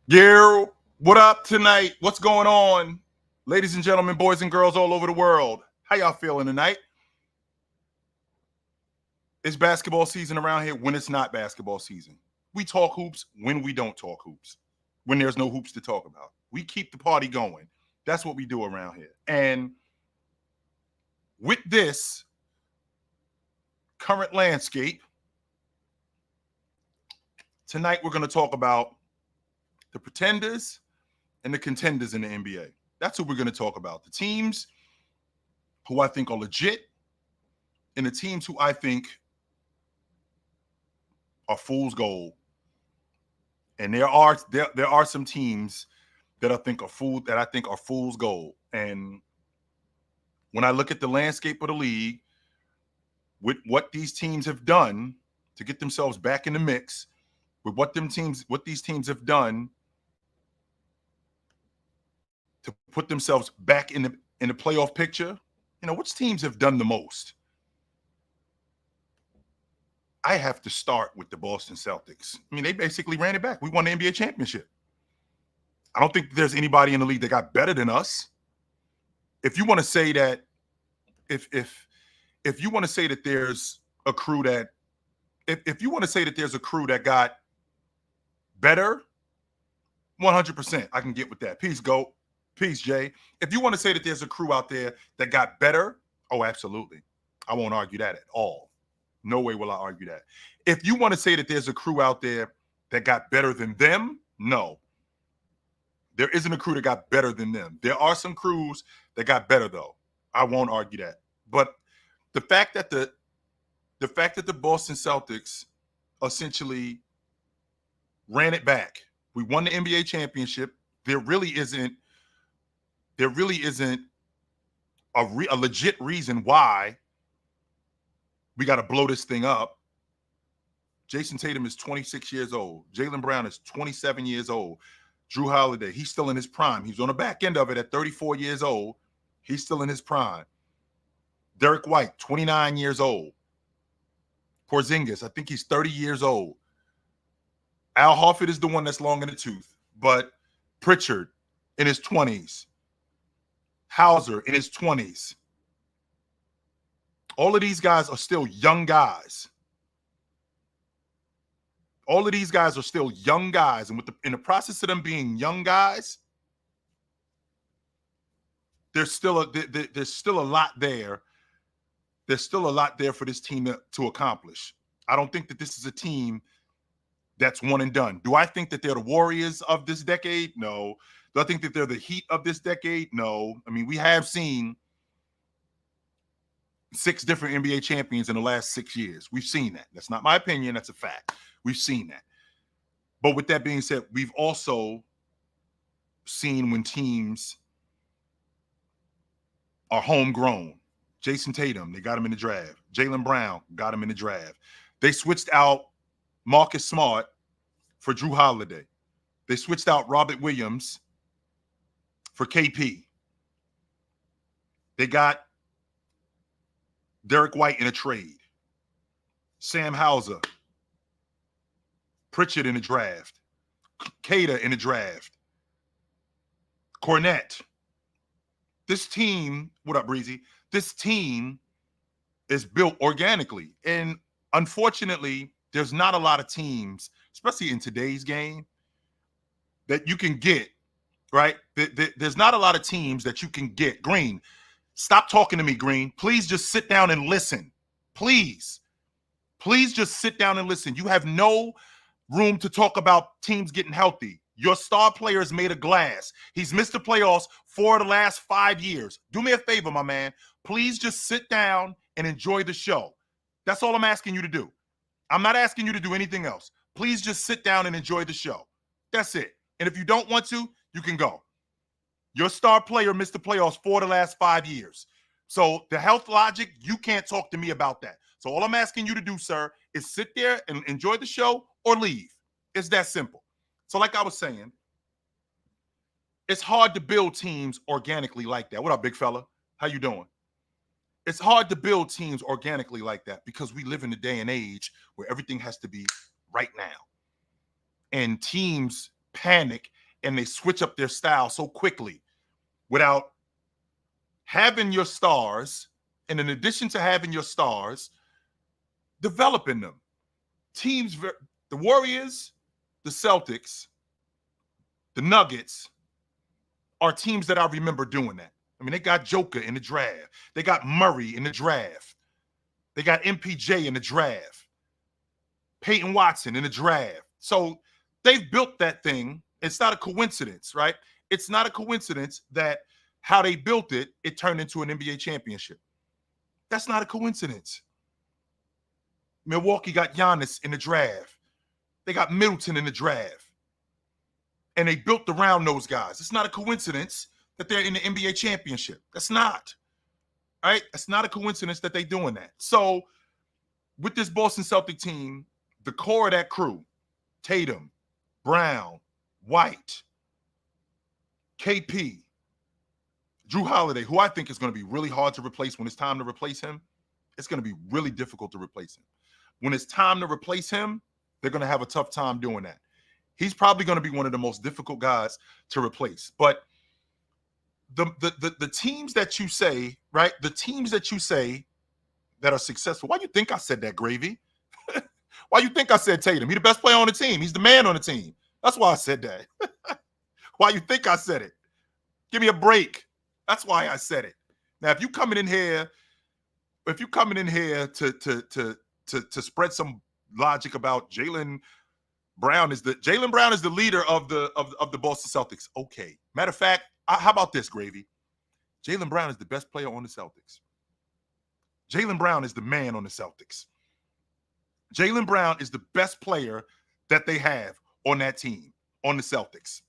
Yeah, what up tonight? What's going on? Ladies and gentlemen, boys and girls all over the world. How y'all feeling tonight? It's basketball season around here when it's not basketball season. We talk hoops when we don't talk hoops, when there's no hoops to talk about. We keep the party going. That's what we do around here. And with this current landscape, tonight we're going to talk about the pretenders and the contenders in the NBA. That's what we're going to talk about. The teams who I think are legit and the teams who I think are fool's gold. And there are some teams that I think are fool's gold. And when I look at the landscape of the league, with what these teams have done to get themselves back in the mix, with what these teams have done to put themselves back in the playoff picture, which teams have done the most? I have to start with the Boston Celtics. I mean, they basically ran it back. We won the NBA championship. I don't think there's anybody in the league that got better than us. If you want to say that, if you want to say that there's a crew that, if you want to say that there's a crew that got better, 100%, I can get with that. Peace, Goat. Peace, Jay. If you want to say that there's a crew out there that got better, oh, absolutely. I won't argue that at all. No way will I argue that. If you want to say that there's a crew out there that got better than them, no. There isn't a crew that got better than them. There are some crews that got better, though. I won't argue that. But the fact that the Boston Celtics essentially ran it back. We won the NBA championship. There really isn't a legit reason why we got to blow this thing up. Jason Tatum is 26 years old. Jaylen Brown is 27 years old. Drew Holiday, he's still in his prime. He's on the back end of it at 34 years old. He's still in his prime. Derek White, 29 years old. Porzingis, I think he's 30 years old. Al Horford is the one that's long in the tooth. But Pritchard in his 20s. Hauser in his 20s. All of these guys are still young guys. All of these guys are still young guys. And in the process of them being young guys, there's still a lot there. There's still a lot there for this team to accomplish. I don't think that this is a team that's one and done. Do I think that they're the Warriors of this decade? No. Do I think that they're the Heat of this decade? No. I mean, we have seen 6 different NBA champions in the last 6 years. We've seen that. That's not my opinion. That's a fact. We've seen that. But with that being said, we've also seen when teams are homegrown. Jason Tatum, they got him in the draft. Jaylen Brown got him in the draft. They switched out Marcus Smart for Drew Holiday. They switched out Robert Williams for KP. They got Derek White in a trade. Sam Hauser. Pritchard in the draft. Cater in the draft. Cornette. This team, what up, Breezy? This team is built organically. And unfortunately, there's not a lot of teams, especially in today's game, that you can get, right? There's not a lot of teams that you can get. Green, stop talking to me, Green. Please just sit down and listen. Please. Please just sit down and listen. You have no room to talk about teams getting healthy. Your star player is made of glass. He's missed the playoffs 4 of the last 5 years. Do me a favor, my man. Please just sit down and enjoy the show. That's all I'm asking you to do. I'm not asking you to do anything else. Please just sit down and enjoy the show. That's it. And if you don't want to, you can go. Your star player missed the playoffs 4 of the last 5 years. So the health logic, you can't talk to me about that. So all I'm asking you to do, sir, is sit there and enjoy the show or leave. It's that simple. So like I was saying, it's hard to build teams organically like that. What up, big fella? How you doing? It's hard to build teams organically like that because we live in a day and age where everything has to be right now. And teams panic and they switch up their style so quickly without having your stars, and in addition to having your stars, developing them. Teams, the Warriors, the Celtics, the Nuggets are teams that I remember doing that. I mean, they got Joker in the draft. They got Murray in the draft. They got MPJ in the draft. Peyton Watson in the draft. So they've built that thing. It's not a coincidence, right? It's not a coincidence that how they built it, it turned into an NBA championship. That's not a coincidence. Milwaukee got Giannis in the draft. They got Middleton in the draft. And they built around those guys. It's not a coincidence that they're in the NBA championship. That's not. Right? It's not a coincidence that they're doing that. So with this Boston Celtic team, the core of that crew, Tatum, Brown, White, KP, Drew Holiday, who I think is going to be really hard to replace when it's time to replace him. It's going to be really difficult to replace him. When it's time to replace him, they're going to have a tough time doing that. He's probably going to be one of the most difficult guys to replace. But the teams that you say, right, the teams that you say that are successful, why do you think I said that, Gravy? Why you think I said Tatum? He's the best player on the team. He's the man on the team. That's why I said that. Why you think I said it? Give me a break. That's why I said it. Now, if you coming in here to spread some logic about Jaylen Brown is the leader of the Boston Celtics. Okay. Matter of fact, how about this, Gravy? Jaylen Brown is the best player on the Celtics. Jaylen Brown is the man on the Celtics. Jaylen Brown is the best player that they have on that team, on the Celtics.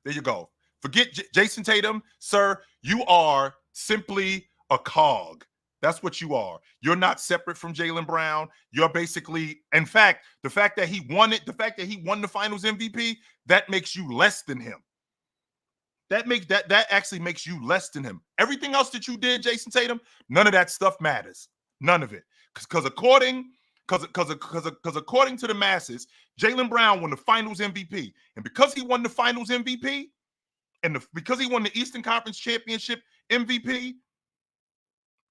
There you go. Forget Jason Tatum, sir. You are simply a cog. That's what you are. You're not separate from Jaylen Brown. You're basically, in fact, the fact that he won the Finals MVP, that makes you less than him. That actually makes you less than him. Everything else that you did, Jason Tatum, none of that stuff matters. None of it, because according to the masses, Jaylen Brown won the Finals MVP, and because he won the Finals MVP, because he won the Eastern Conference Championship MVP.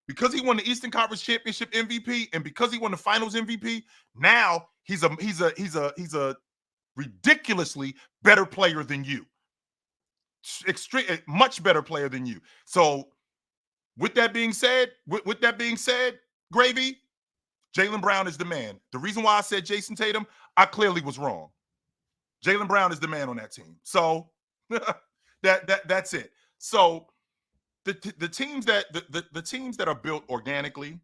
Because he won the Eastern Conference Championship MVP and because he won the Finals MVP, now he's a ridiculously better player than you. Much better player than you. So, with that being said, Gravy, Jaylen Brown is the man. The reason why I said Jason Tatum, I clearly was wrong. Jaylen Brown is the man on that team. So that's it. So the teams that are built organically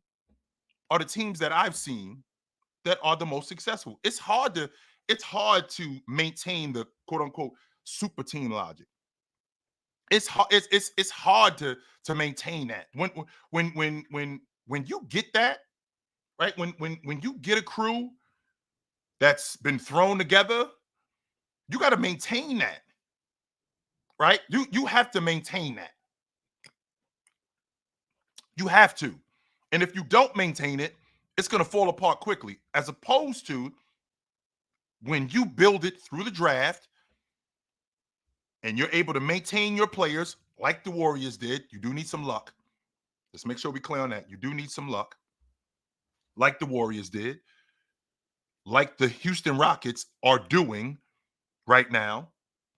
are the teams that I've seen that are the most successful. It's hard to maintain the quote unquote super team logic. It's hard to maintain that. When you get that, right? When you get a crew that's been thrown together, you got to maintain that. Right? You have to maintain that. You have to. And if you don't maintain it, it's going to fall apart quickly, as opposed to when you build it through the draft and you're able to maintain your players like the Warriors did. You do need some luck. Let's make sure we're clear on that. You do need some luck, like the Warriors did, like the Houston Rockets are doing right now,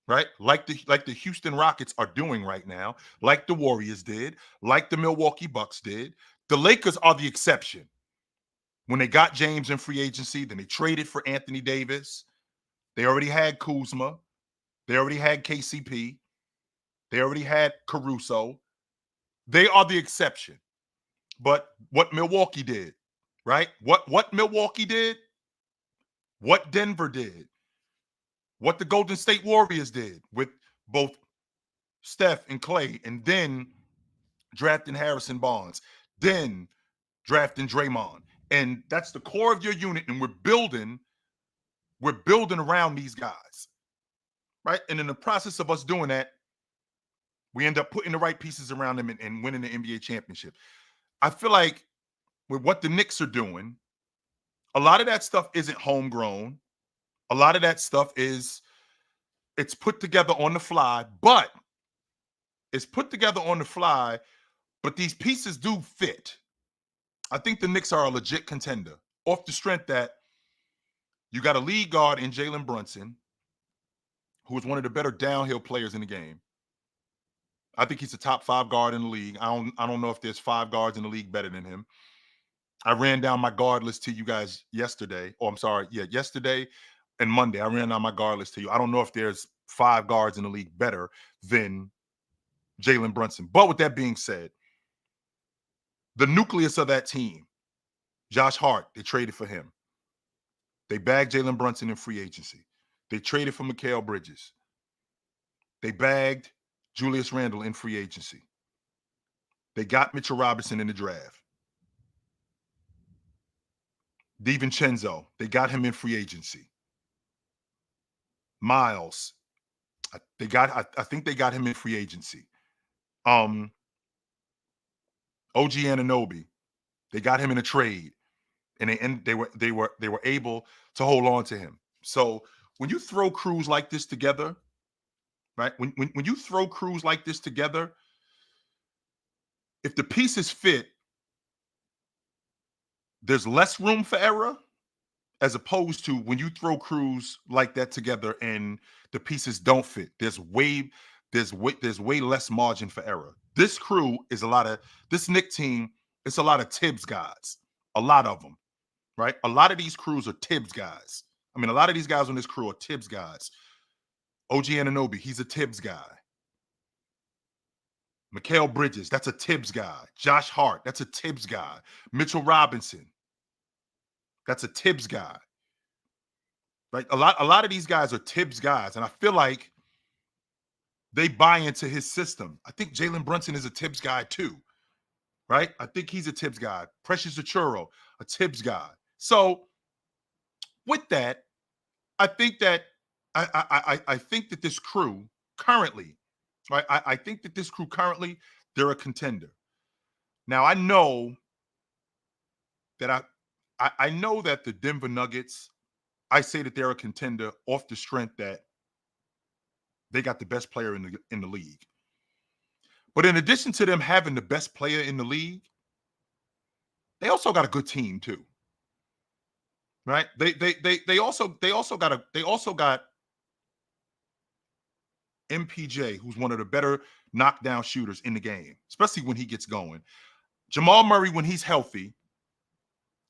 right? Like the Houston Rockets are doing right now, like the Warriors did, like the Milwaukee Bucks did. The Lakers are the exception. When they got James in free agency, then they traded for Anthony Davis. They already had Kuzma. They already had KCP. They already had Caruso. They are the exception. But what Milwaukee did, right? What Milwaukee did, what Denver did, what the Golden State Warriors did with both Steph and Clay, and then drafting Harrison Barnes, then drafting Draymond. And that's the core of your unit, and we're building around these guys, right? And in the process of us doing that, we end up putting the right pieces around them and winning the NBA championship. I feel like with what the Knicks are doing, a lot of that stuff isn't homegrown. A lot of that stuff is It's put together on the fly, but it's put together on the fly, but these pieces do fit. I think the Knicks are a legit contender off the strength that you got a lead guard in Jalen Brunson, who is one of the better downhill players in the game. I think he's a top 5 guard in the league. I don't know if there's 5 guards in the league better than him. I ran down my guard list to you guys yesterday. Oh, I'm sorry. Yeah, yesterday and Monday. I ran down my guard list to you. I don't know if there's 5 guards in the league better than Jalen Brunson. But with that being said, the nucleus of that team, Josh Hart, they traded for him. They bagged Jalen Brunson in free agency. They traded for Mikal Bridges. They bagged Julius Randle in free agency. They got Mitchell Robinson in the draft. DiVincenzo, they got him in free agency. Miles, I think they got him in free agency. OG Anunoby, they got him in a trade, and they were able to hold on to him. So when you throw crews like this together, right? When you throw crews like this together, if the pieces fit, there's less room for error, as opposed to when you throw crews like that together and the pieces don't fit. There's way less margin for error. This crew is this Knick team. It's a lot of Tibbs guys, a lot of them, right? A lot of these crews are Tibbs guys. I mean, a lot of these guys on this crew are Tibbs guys. OG Anunoby, he's a Tibbs guy. Mikal Bridges, that's a Tibbs guy. Josh Hart, that's a Tibbs guy. Mitchell Robinson, that's a Tibbs guy. Right? A lot of these guys are Tibbs guys, and I feel like they buy into his system. I think Jalen Brunson is a Tibbs guy too, right? I think he's a Tibbs guy. Precious Achuro, a Tibbs guy. So with that, I think that I think that this crew currently, right? I think that this crew currently, they're a contender. Now I know that I know that the Denver Nuggets, I say that they're a contender off the strength that they got the best player in the league. But in addition to them having the best player in the league, they also got a good team too. Right? They also got MPJ, who's one of the better knockdown shooters in the game, especially when he gets going. Jamal Murray, when he's healthy,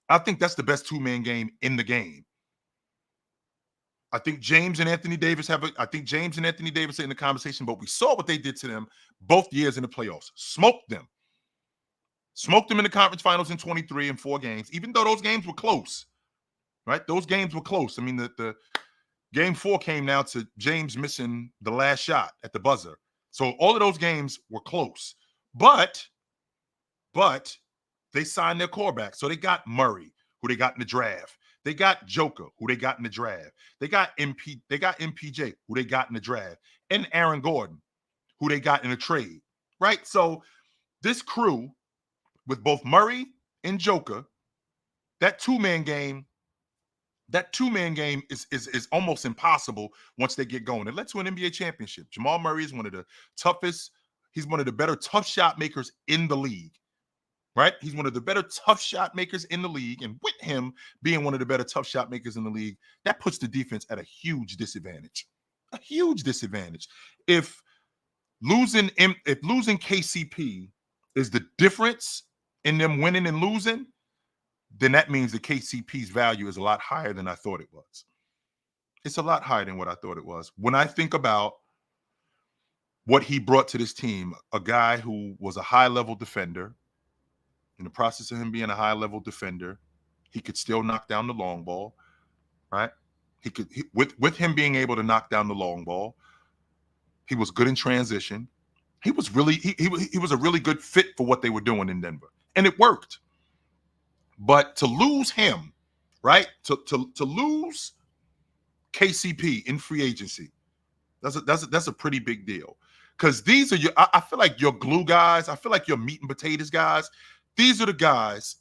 I think that's the best 2-man game in the game. I think James and Anthony Davis are in the conversation, but we saw what they did to them both years in the playoffs. Smoked them in the conference finals in 23 and 4 games, even though those games were close, right? Those games were close. I mean, the game 4 came down to James missing the last shot at the buzzer. So all of those games were close, but they signed their core back. So they got Murray, who they got in the draft. They got Joker, who they got in the draft. They got MPJ, who they got in the draft, and Aaron Gordon, who they got in a trade, right? So this crew, with both Murray and Joker, that 2-man game is almost impossible once they get going. It led to an NBA championship. Jamal Murray is one of the toughest. He's one of the better tough shot makers in the league. Right? He's one of the better tough shot makers in the league. And with him being one of the better tough shot makers in the league, that puts the defense at a huge disadvantage. A huge disadvantage. If losing KCP is the difference in them winning and losing, then that means the KCP's value is a lot higher than I thought it was. It's a lot higher than what I thought it was. When I think about what he brought to this team, a guy who was a high-level defender. In the process of him being a high-level defender, he could still knock down the long ball, right? With him being able to knock down the long ball, he was good in transition. He was a really good fit for what they were doing in Denver, and it worked. But to lose him, right? To lose KCP in free agency, that's a pretty big deal. Because these are I feel like your glue guys. I feel like your meat and potatoes guys. These are the guys.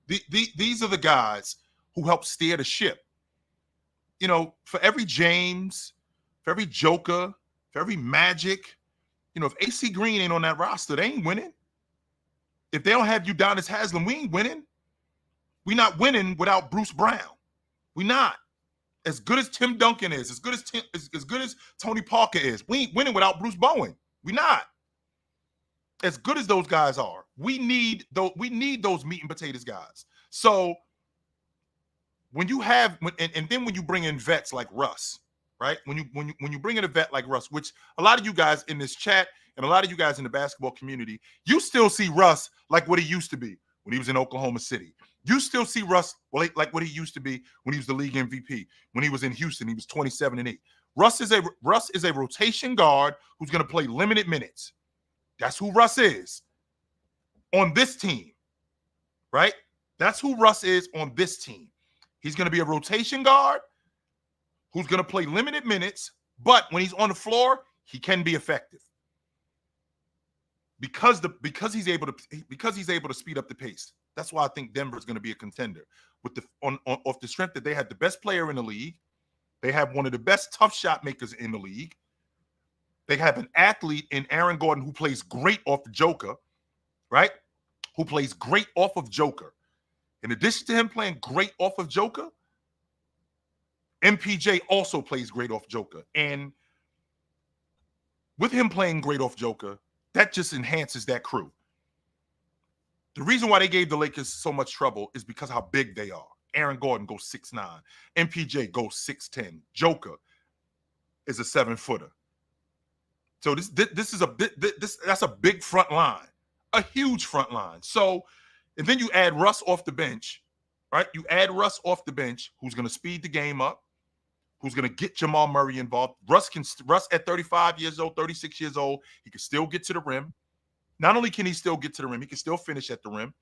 These are the guys who help steer the ship. You know, for every James, if every Joker, if every Magic, if AC Green ain't on that roster, they ain't winning. If they don't have Udonis Haslem, we ain't winning. We not winning without Bruce Brown. We not. As good as Tim Duncan is, as good as Tony Parker is, we ain't winning without Bruce Bowen. We not. As good as those guys are, we need those meat and potatoes guys. So when you have, and then when you bring in vets like Russ, right? When you bring in a vet like Russ, which a lot of you guys in this chat and a lot of you guys in the basketball community, you still see Russ like what he used to be when he was in Oklahoma City. You still see Russ like what he used to be when he was the league MVP. When he was in Houston, he was 27-8. Russ is a rotation guard who's going to play limited minutes. That's who Russ is on this team, right? That's who Russ is on this team. He's going to be a rotation guard who's going to play limited minutes, but when he's on the floor, he can be effective because he's able to speed up the pace. That's why I think Denver is going to be a contender with off the strength that they had the best player in the league. They have one of the best tough shot makers in the league. They have an athlete in Aaron Gordon who plays great off the Joker, right? Who plays great off of Joker. In addition to him playing great off of Joker, MPJ also plays great off Joker. And with him playing great off Joker, that just enhances that crew. The reason why they gave the Lakers so much trouble is because how big they are. Aaron Gordon goes 6'9". MPJ goes 6'10". Joker is a 7-footer. So that's a big front line, a huge front line. So, and then you add Russ off the bench, right? You add Russ off the bench, who's going to speed the game up, who's going to get Jamal Murray involved. Russ at 35 years old, 36 years old, he can still get to the rim. Not only can he still get to the rim, he can still finish at the rim.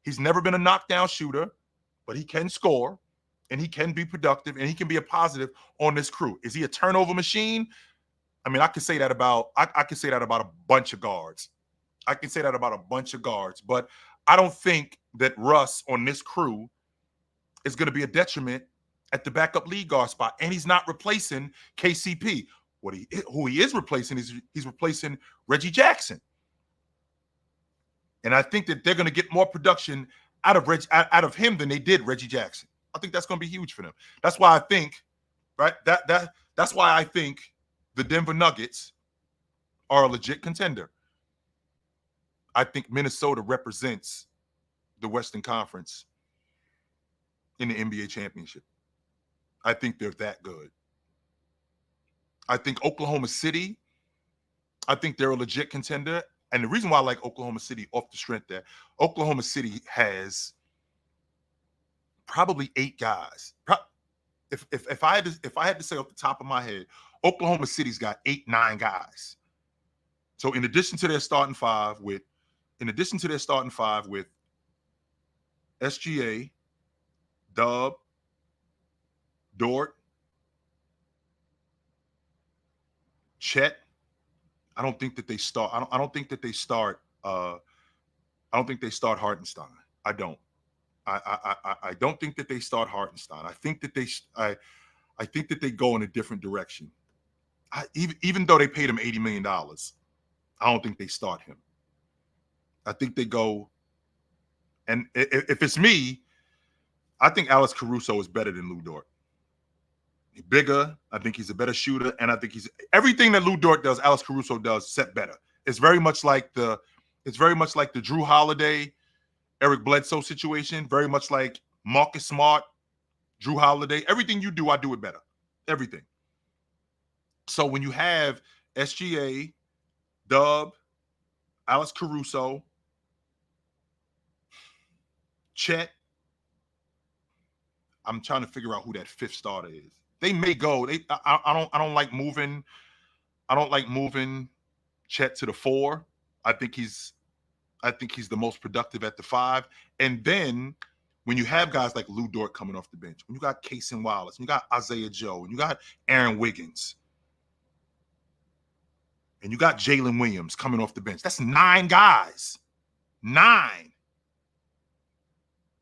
He's never been a knockdown shooter, but he can score, and he can be productive, and he can be a positive on this crew. Is he a turnover machine? I mean, I can say that about a bunch of guards. I can say that about a bunch of guards, but I don't think that Russ on this crew is going to be a detriment at the backup lead guard spot, and he's not replacing KCP. Who he is replacing is he's replacing Reggie Jackson. And I think that they're going to get more production out of him than they did Reggie Jackson. I think that's going to be huge for them. That's why I think, right? That's why I think the Denver Nuggets are a legit contender. I think Minnesota represents the Western Conference in the NBA championship. I think they're that good. I think Oklahoma City, I think they're a legit contender. And the reason why I like Oklahoma City off the strength that Oklahoma City has probably 8 guys. If I had to say off the top of my head, Oklahoma City's got 8, 9 guys. So in addition to their starting five with SGA, Dub, Dort, Chet, I don't think they start Hartenstein. I don't. I don't think that they start Hartenstein. I think that they go in a different direction. Even though they paid him $80 million, I don't think they start him. I think they go, and if it's me, I think Alex Caruso is better than Lou Dort. He's bigger. I think he's a better shooter, and I think he's everything that Lou Dort does, Alex Caruso does, set better. It's very much like the Drew Holiday, Eric Bledsoe situation. Very much like Marcus Smart, Drew Holiday. Everything you do, I do it better. Everything. So when you have SGA, Dub, Alex Caruso, Chet, I'm trying to figure out who that 5th starter is. They may go. I don't like moving. I don't like moving Chet to the 4. I think he's the most productive at the 5. And then when you have guys like Lou Dort coming off the bench, when you got Cason Wallace, when you got Isaiah Joe, and you got Aaron Wiggins, and you got Jalen Williams coming off the bench, that's 9 guys. 9.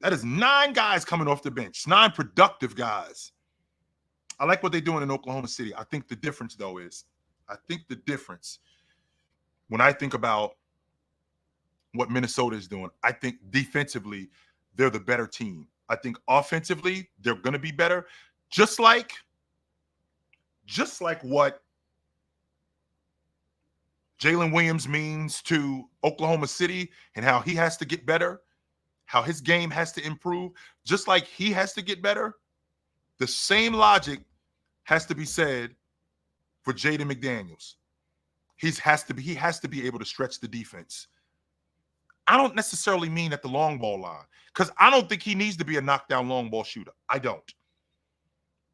That is 9 guys coming off the bench. 9 productive guys. I like what they're doing in Oklahoma City. I think the difference, though, is I think the difference when I think about what Minnesota is doing, I think defensively, they're the better team. I think offensively, they're going to be better. Just like, just like what Jalen Williams means to Oklahoma City and how he has to get better, how his game has to improve, just like he has to get better, the same logic has to be said for Jaden McDaniels. He has to be able to stretch the defense. I don't necessarily mean at the long ball line, because I don't think he needs to be a knockdown long ball shooter. I don't.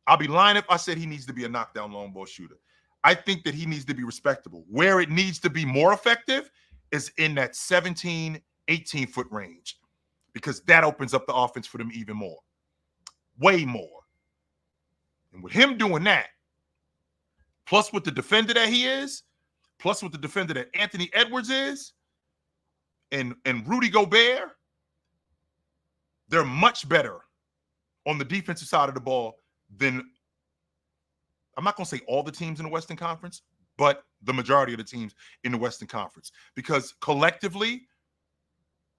I'll be lying if I said he needs to be a knockdown long ball shooter. I think that he needs to be respectable. Where it needs to be more effective is in that 17, 18-foot range, because that opens up the offense for them even more, way more. And with him doing that, plus with the defender that he is, plus with the defender that Anthony Edwards is, and Rudy Gobert, they're much better on the defensive side of the ball than, I'm not going to say all the teams in the Western Conference, but the majority of the teams in the Western Conference. Because collectively,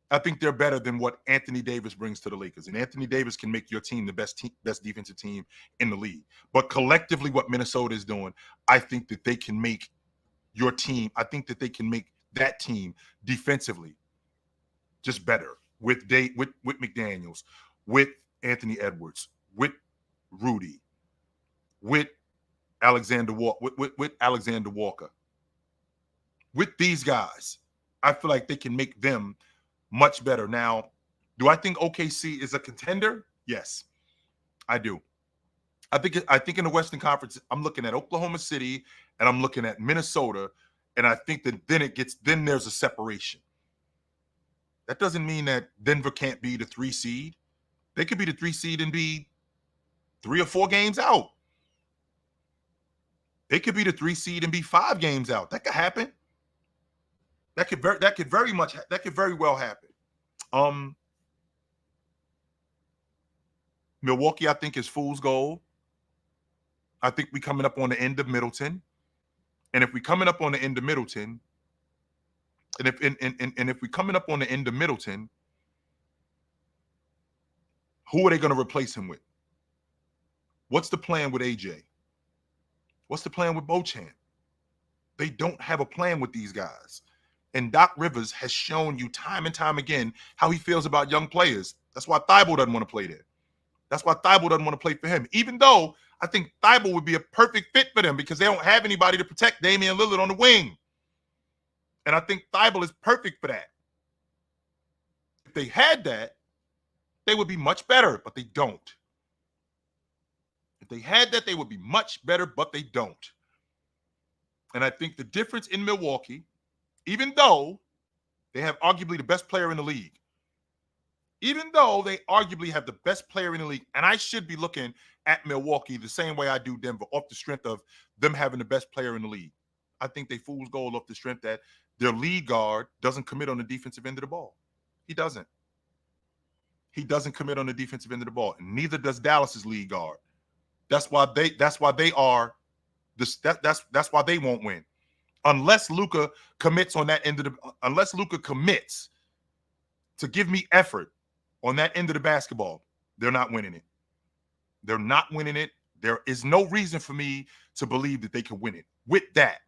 I think they're better than what Anthony Davis brings to the Lakers. And Anthony Davis can make your team the best defensive team in the league. But collectively, what Minnesota is doing, I think that they can make your team, I think that they can make that team defensively just better with McDaniels, with Anthony Edwards, with Rudy, with Alexander Walker, with Alexander Walker. With these guys, I feel like they can make them much better. Now, do I think OKC is a contender? Yes, I do. I think in the Western Conference, I'm looking at Oklahoma City and I'm looking at Minnesota, and I think that then there's a separation. That doesn't mean that Denver can't be the 3 seed. They could be the 3 seed and be 3 or 4 games out. They could be the 3 seed and be 5 games out. That could happen. That could very well happen. Milwaukee, I think, is fool's gold. I think we coming up on the end of Middleton. And if we coming up on the end of Middleton, and if we coming up on the end of Middleton, who are they going to replace him with? What's the plan with AJ? What's the plan with Bochan? They don't have a plan with these guys. And Doc Rivers has shown you time and time again how he feels about young players. That's why Thibault doesn't want to play there. That's why Thibault doesn't want to play for him. Even though I think Thibault would be a perfect fit for them because they don't have anybody to protect Damian Lillard on the wing. And I think Thibault is perfect for that. If they had that, they would be much better, but they don't. If they had that, they would be much better, but they don't. And I think the difference in Milwaukee, even though they have arguably the best player in the league, even though they arguably have the best player in the league, and I should be looking at Milwaukee the same way I do Denver, off the strength of them having the best player in the league. I think they fool's gold off the strength that their lead guard doesn't commit on the defensive end of the ball. He doesn't. He doesn't commit on the defensive end of the ball, and neither does Dallas's lead guard. That's why they are this. That's why they won't win unless Luka commits on that end of the. Unless Luka commits to give me effort on that end of the basketball, they're not winning it. They're not winning it. There is no reason for me to believe that they can win it with that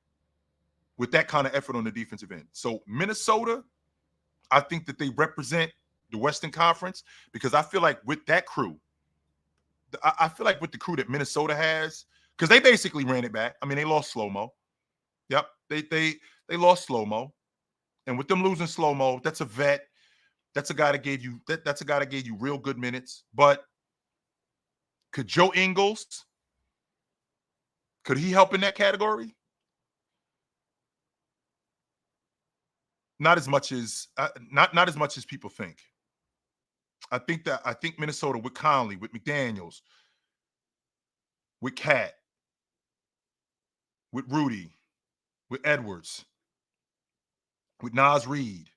kind of effort on the defensive end. So Minnesota, I think that they represent the Western Conference because I feel like with that crew, I feel like with the crew that Minnesota has, because they basically ran it back. I mean, they lost Slow-Mo. Yep, they lost Slow-Mo, and with them losing Slow-Mo, that's a vet. That's a guy that gave you that's a guy that gave you real good minutes. But could Joe Ingles, could he help in that category? Not as much as not as much as people think. I think Minnesota with Conley, with McDaniels, with Cat, with Rudy, with Edwards, with Nas Reed,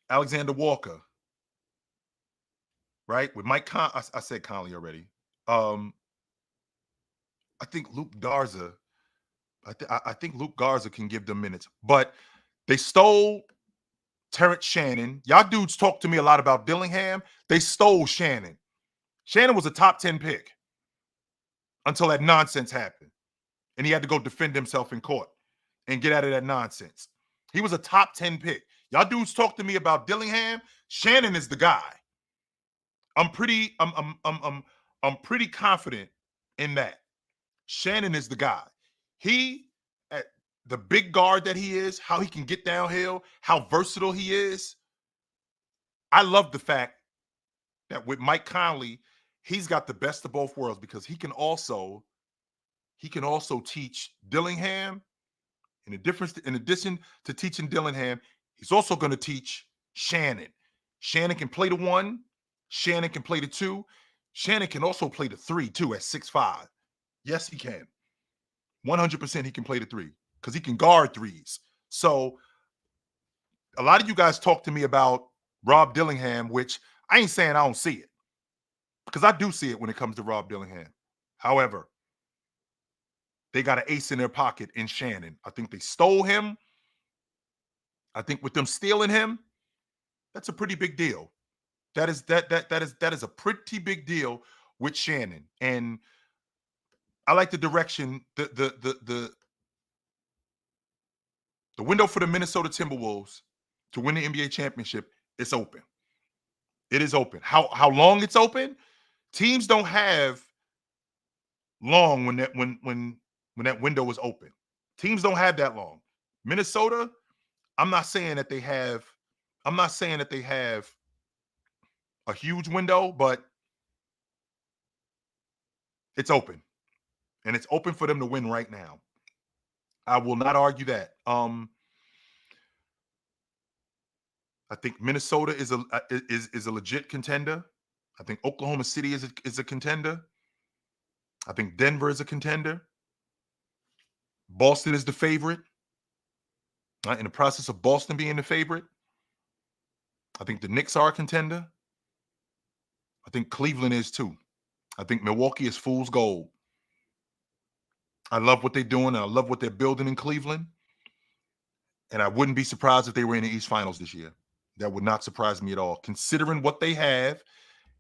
Alexander Walker, right? With Mike I said Conley already. I think Luke Garza. I think Luke Garza can give them minutes, but they stole Terrence Shannon. Y'all dudes talk to me a lot about Dillingham. They stole Shannon. Shannon was a top 10 pick until that nonsense happened, and he had to go defend himself in court and get out of that nonsense. He was a top 10 pick. Y'all dudes talk to me about Dillingham. Shannon is the guy. I'm pretty confident in that. Shannon is the guy. He, at the big guard that he is, how he can get downhill, how versatile he is. I love the fact that with Mike Conley, he's got the best of both worlds because he can also teach Dillingham. In addition to teaching Dillingham, he's also going to teach Shannon. Shannon can play the 1. Shannon can play the 2. Shannon can also play the 3 too at 6'5". Yes, he can. 100% he can play the 3 because he can guard threes. So a lot of you guys talk to me about Rob Dillingham, which I ain't saying I don't see it because I do see it when it comes to Rob Dillingham. However, they got an ace in their pocket in Shannon. I think they stole him. I think with them stealing him, that's a pretty big deal. That is a pretty big deal with Shannon. And I like the direction the window for the Minnesota Timberwolves to win the NBA championship is open. It is open. How long it's open? Teams don't have long when that window is open. Teams don't have that long. Minnesota, I'm not saying that they have a huge window, but it's open. And it's open for them to win right now. I will not argue that. I think Minnesota is a legit contender. I think Oklahoma City is a contender. I think Denver is a contender. Boston is the favorite. In the process of Boston being the favorite, I think the Knicks are a contender. I think Cleveland is too. I think Milwaukee is fool's gold. I love what they're doing, and I love what they're building in Cleveland. And I wouldn't be surprised if they were in the East Finals this year. That would not surprise me at all, considering what they have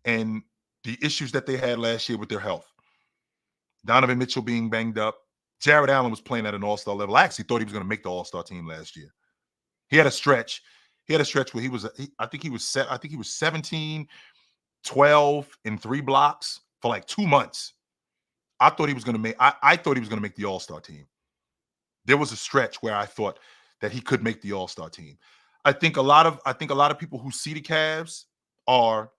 and the issues that they had last year with their health. Donovan Mitchell being banged up. Jared Allen was playing at an all-star level. I actually thought he was going to make the all-star team last year. He had a stretch. Where he was, I think he was 17, 12, and 3 blocks for like 2 months. I thought he was going to make. I thought he was going to make the all-star team. There was a stretch where I thought that he could make the all-star team. I think a lot of people who see the Cavs are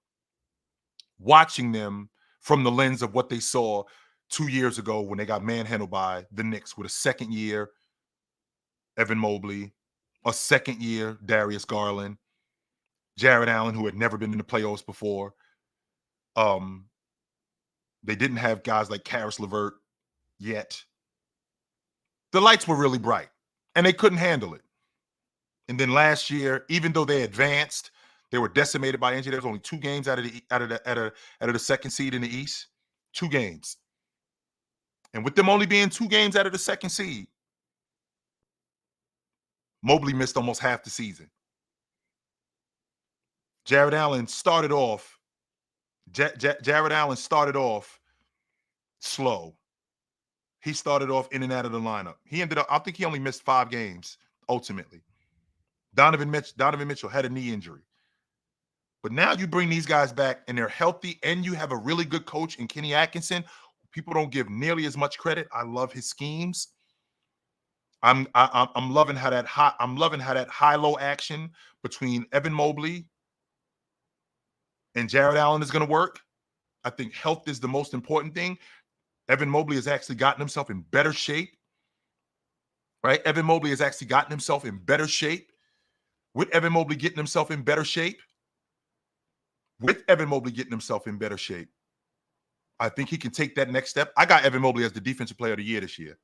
watching them from the lens of what they saw 2 years ago when they got manhandled by the Knicks with a second-year Evan Mobley, a second-year Darius Garland, Jared Allen, who had never been in the playoffs before. They didn't have guys like Karis LeVert yet. The lights were really bright, and they couldn't handle it. And then last year, even though they advanced, they were decimated by injury. There was only 2 games out of the second seed in the East. 2 games. And with them only being 2 games out of the second seed, Mobley missed almost half the season. Jared Allen started off slow. He started off in and out of the lineup. He ended up, I think he only missed 5 games ultimately. Donovan Mitchell had a knee injury. But now you bring these guys back and they're healthy, and you have a really good coach in Kenny Atkinson. People don't give nearly as much credit. I love his schemes. I'm loving how that high-low action between Evan Mobley and Jared Allen is going to work. I think health is the most important thing. Evan Mobley has actually gotten himself in better shape. Right? Evan Mobley has actually gotten himself in better shape. With Evan Mobley getting himself in better shape, I think he can take that next step. I got Evan Mobley as the defensive player of the year this year.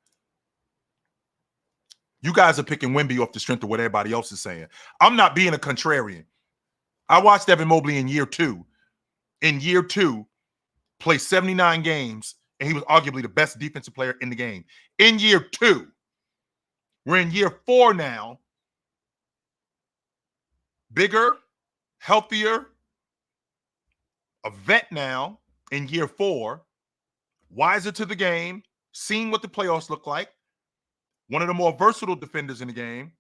You guys are picking Wemby off the strength of what everybody else is saying. I'm not being a contrarian. I watched Evan Mobley in year 2. Play 79 games and he was arguably the best defensive player in the game. In year 2, we're in year 4 now. Bigger, healthier, a vet now in year 4, wiser to the game, seen what the playoffs look like, one of the more versatile defenders in the game,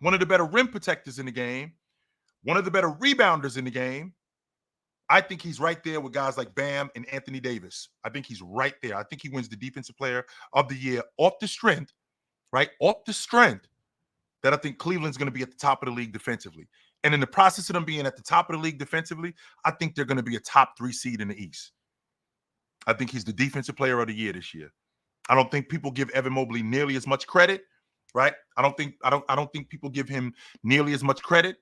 one of the better rim protectors in the game, one of the better rebounders in the game. I think he's right there with guys like Bam and Anthony Davis. I think he's right there. I think he wins the Defensive Player of the Year off the strength, right? Off the strength that I think Cleveland's going to be at the top of the league defensively. And in the process of them being at the top of the league defensively, I think they're going to be a top 3 seed in the East. I think he's the Defensive Player of the Year this year. I don't think people give Evan Mobley nearly as much credit, right? I don't think people give him nearly as much credit.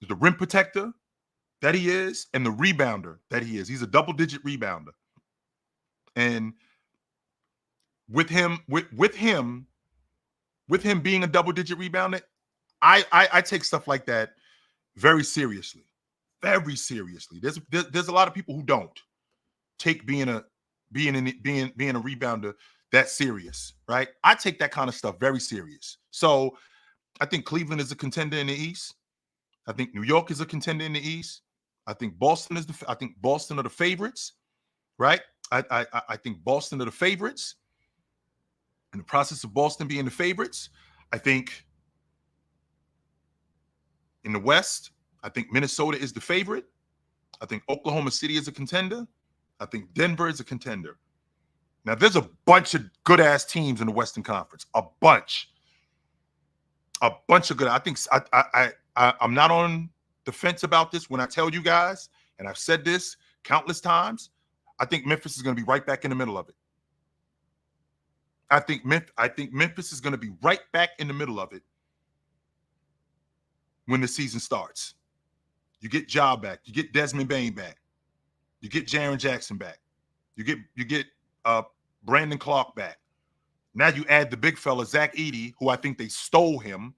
The rim protector that he is and the rebounder that he is. He's a double-digit rebounder. And with him being a double-digit rebounder, I take stuff like that very seriously. Very seriously. There's a lot of people who don't take being a rebounder that serious, right? I take that kind of stuff very serious. So I think Cleveland is a contender in the East. I think New York is a contender in the East. I think Boston are the favorites, right? I think Boston are the favorites. In the process of Boston being the favorites, I think in the West, I think Minnesota is the favorite. I think Oklahoma City is a contender. I think Denver is a contender. Now, there's a bunch of good-ass teams in the Western Conference. A bunch of good. I think I'm not on the fence about this when I tell you guys, and I've said this countless times. I think Memphis is going to be right back in the middle of it. I think Memphis is going to be right back in the middle of it when the season starts. You get Ja back. You get Desmond Bane back. You get Jaren Jackson back. You get Brandon Clark back. Now you add the big fella, Zach Edey, who I think they stole him.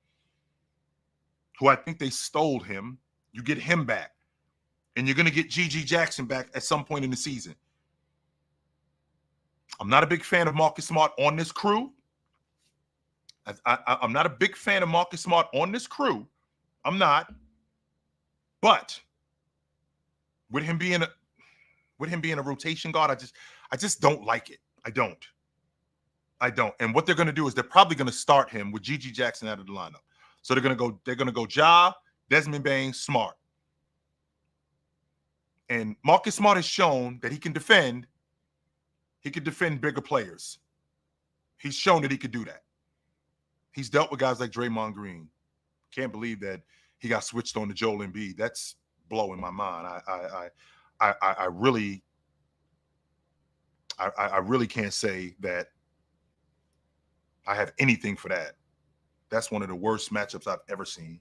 You get him back. And you're going to get G.G. Jackson back at some point in the season. I'm not a big fan of Marcus Smart on this crew. I'm not a big fan of Marcus Smart on this crew. I'm not. But with him being a rotation guard, I just don't like it. I don't. And what they're going to do is they're probably going to start him with G.G. Jackson out of the lineup. So they're going to go Ja, Desmond Bane, Smart. And Marcus Smart has shown that he can defend. He can defend bigger players. He's shown that he could do that. He's dealt with guys like Draymond Green. Can't believe that he got switched on to Joel Embiid. That's blowing my mind. I really can't say that I have anything for that. That's one of the worst matchups I've ever seen.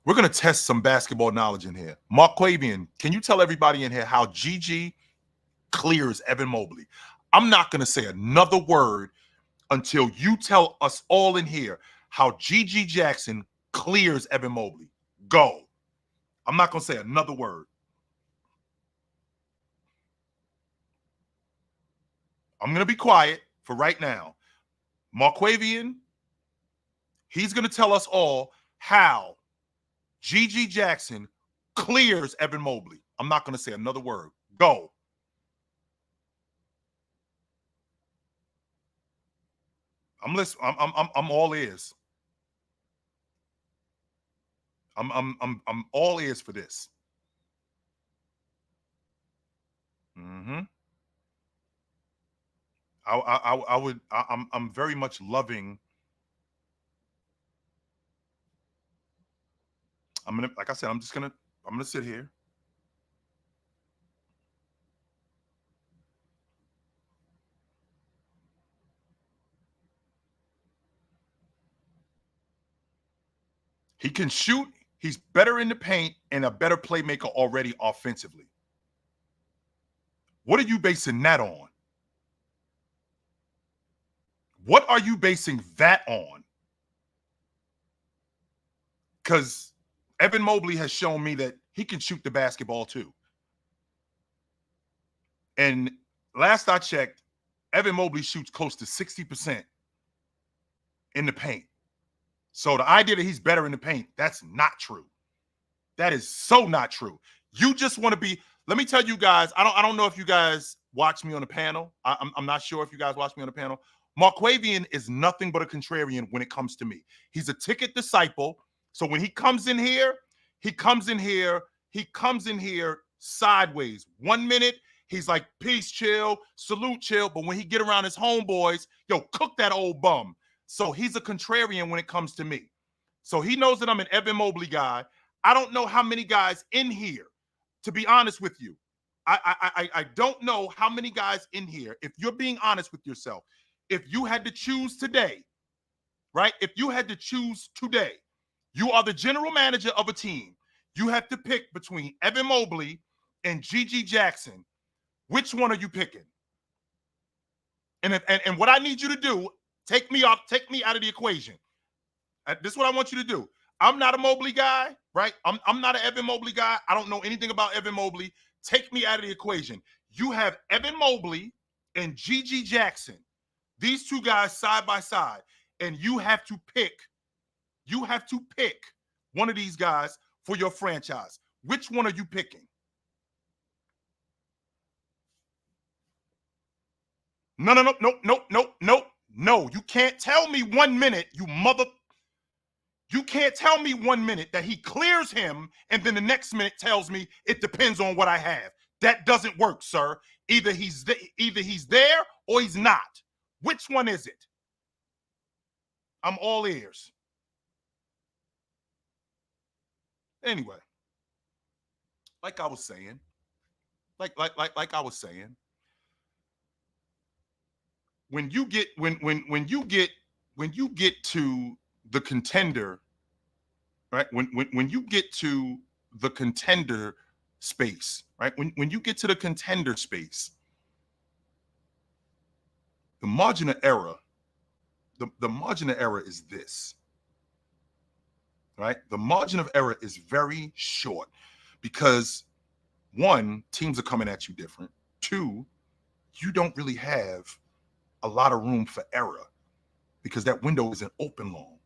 We're going to test some basketball knowledge in here. Mark Quavian, can you tell everybody in here how GG clears Evan Mobley? I'm not going to say another word until you tell us all in here how GG Jackson clears Evan Mobley. Go. I'm not going to say another word. I'm going to be quiet for right now. Marquavian, he's going to tell us all how GG Jackson clears Evan Mobley. I'm not going to say another word. Go. I'm listening. I'm all ears. I'm all ears for this. Mm-hmm. I'm very much loving. Like I said, I'm gonna sit here. He can shoot. He's better in the paint and a better playmaker already offensively. What are you basing that on? What are you basing that on? Because Evan Mobley has shown me that he can shoot the basketball too. And last I checked, Evan Mobley shoots close to 60% in the paint. So the idea that he's better in the paint, that's not true. That is so not true. You just want to be. Let me tell you guys. I don't know if you guys watch me on the panel. I'm not sure if you guys watch me on the panel. Marquavian is nothing but a contrarian when it comes to me. He's a ticket disciple. So when he comes in here, he comes in here sideways. 1 minute, he's like, peace, chill, salute, chill. But when he get around his homeboys, yo, cook that old bum. So he's a contrarian when it comes to me. So he knows that I'm an Evan Mobley guy. I don't know how many guys in here, to be honest with you. I don't know how many guys in here, if you're being honest with yourself, if you had to choose today, right? If you had to choose today, you are the general manager of a team. You have to pick between Evan Mobley and Gigi Jackson. Which one are you picking? And what I need you to do, take me out of the equation. This is what I want you to do. I'm not a Mobley guy, right? I'm not an Evan Mobley guy. I don't know anything about Evan Mobley. Take me out of the equation. You have Evan Mobley and Gigi Jackson. These two guys side by side. And you have to pick one of these guys for your franchise. Which one are you picking? No. You can't tell me 1 minute, you can't tell me 1 minute that he clears him and then the next minute tells me it depends on what I have. That doesn't work, sir. Either he's there or he's not. Which one is it? I'm all ears. Anyway, like I was saying, when you get to the contender, right? When you get to the contender space, right? When you get to the contender space, the margin of error, the margin of error is this, right? The margin of error is very short because one, teams are coming at you different. Two, you don't really have a lot of room for error because that window isn't open long.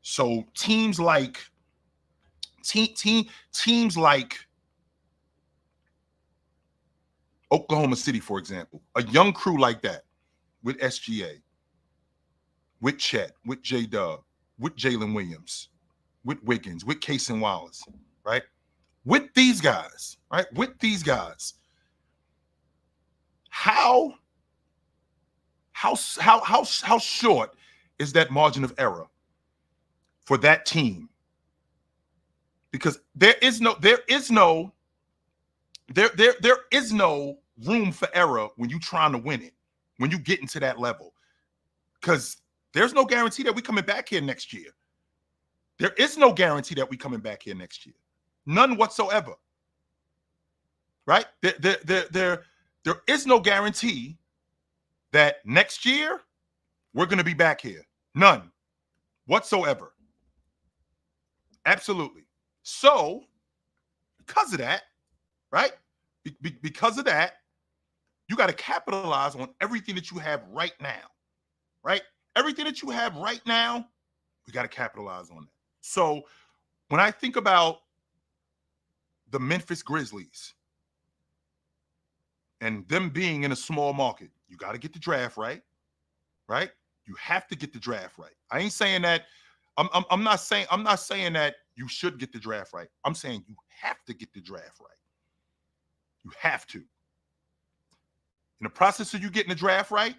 So teams like Oklahoma City, for example, a young crew like that with SGA, with Chet, with J-Dub, with Jalen Williams, with Wiggins, with Cason Wallace, right? With these guys, right? With these guys, how short is that margin of error for that team? Because there is no room for error when you're trying to win it, when you get into that level. Because there's no guarantee that we're coming back here next year. There is no guarantee that we're coming back here next year. None whatsoever. Right? There is no guarantee that next year we're going to be back here. None whatsoever. Absolutely. So, because of that, right? Because of that, you got to capitalize on everything that you have right now, right? Everything that you have right now, we got to capitalize on that. So, when I think about the Memphis Grizzlies and them being in a small market, you got to get the draft right, right? You have to get the draft right. I ain't saying that. I'm not saying that you should get the draft right. I'm saying you have to get the draft right. You have to. In the process of you getting the draft right,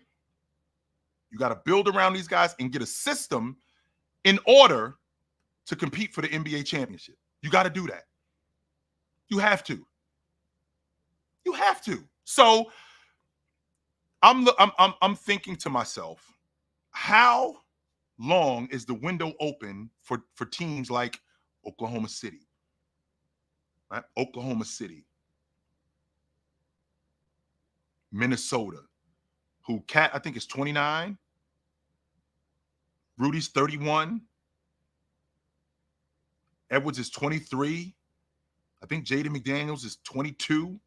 you got to build around these guys and get a system in order to compete for the NBA championship. You got to do that. You have to. You have to. So I'm thinking to myself, how long is the window open for teams like Oklahoma City? Right? Oklahoma City. Minnesota, who Cat, I think, is 29. Rudy's 31. Edwards is 23. I think Jaden McDaniels is 22.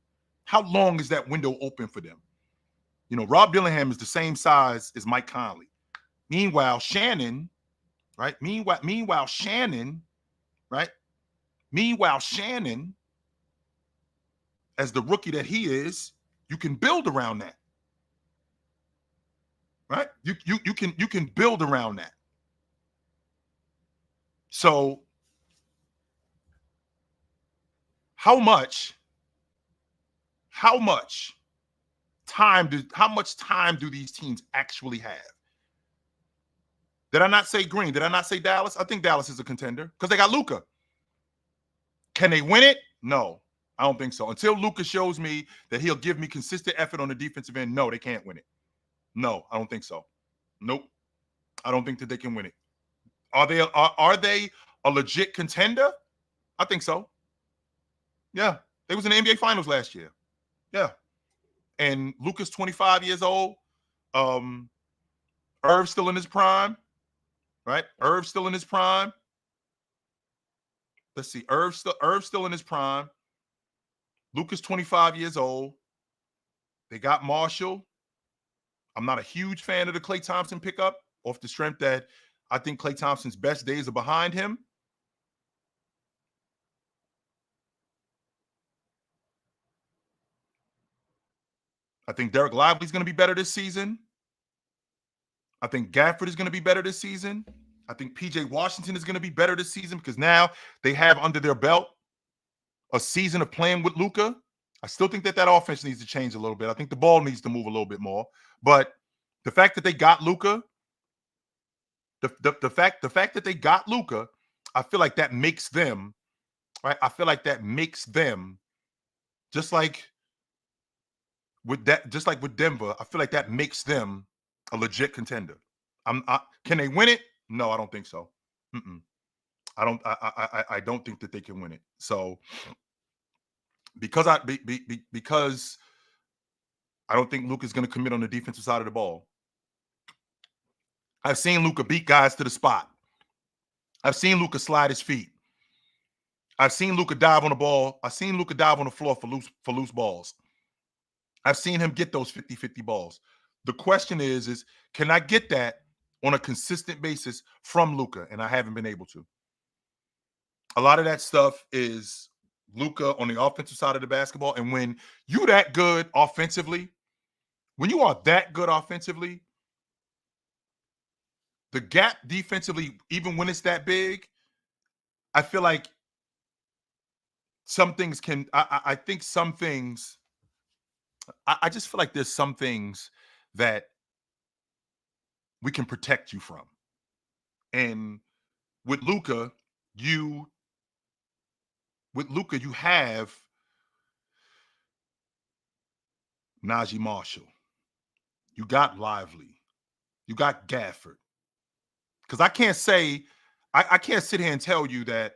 How long is that window open for them? You know, Rob Dillingham is the same size as Mike Conley. Meanwhile, Shannon, right? Meanwhile, Shannon, right? Meanwhile, Shannon, as the rookie that he is, you can build around that. Right? You can build around that. So how much how much time do these teams actually have? Did I not say Green? Did I not say Dallas? I think Dallas is a contender because they got Luka. Can they win it? No, I don't think so. Until Luka shows me that he'll give me consistent effort on the defensive end, no, they can't win it. No, I don't think so. Nope. I don't think that they can win it. Are they a legit contender? I think so. Yeah. They was in the NBA Finals last year. Yeah. And Luka's 25 years old. Irv's still in his prime, right? Irv's still in his prime. Let's see. Irv's still in his prime. Luka's 25 years old. They got Marshall. I'm not a huge fan of the Klay Thompson pickup off the strength that I think Klay Thompson's best days are behind him. I think Derek Lively's going to be better this season. I think Gafford is going to be better this season. I think PJ Washington is going to be better this season because now they have under their belt a season of playing with Luka. I still think that offense needs to change a little bit. I think the ball needs to move a little bit more. But the fact that they got Luka, the fact that they got Luka, I feel like that makes them, right? I feel like that makes them just like with Denver. I feel like that makes them a legit contender. Can they win it? No, I don't think so. Mm-mm. I don't think that they can win it. So because I don't think Luka's going to commit on the defensive side of the ball. I've seen Luka beat guys to the spot. I've seen Luka slide his feet. I've seen Luka dive on the ball. I've seen Luka dive on the floor for loose balls. I've seen him get those 50-50 balls. The question is can I get that on a consistent basis from Luka? And I haven't been able to. A lot of that stuff is Luka on the offensive side of the basketball. And when you that good offensively, when you are that good offensively, the gap defensively, even when it's that big, I feel like some things can, I think some things, I just feel like there's some things that we can protect you from. And with Luka, you have Najee Marshall. You got Lively. You got Gafford. Because I can't sit here and tell you that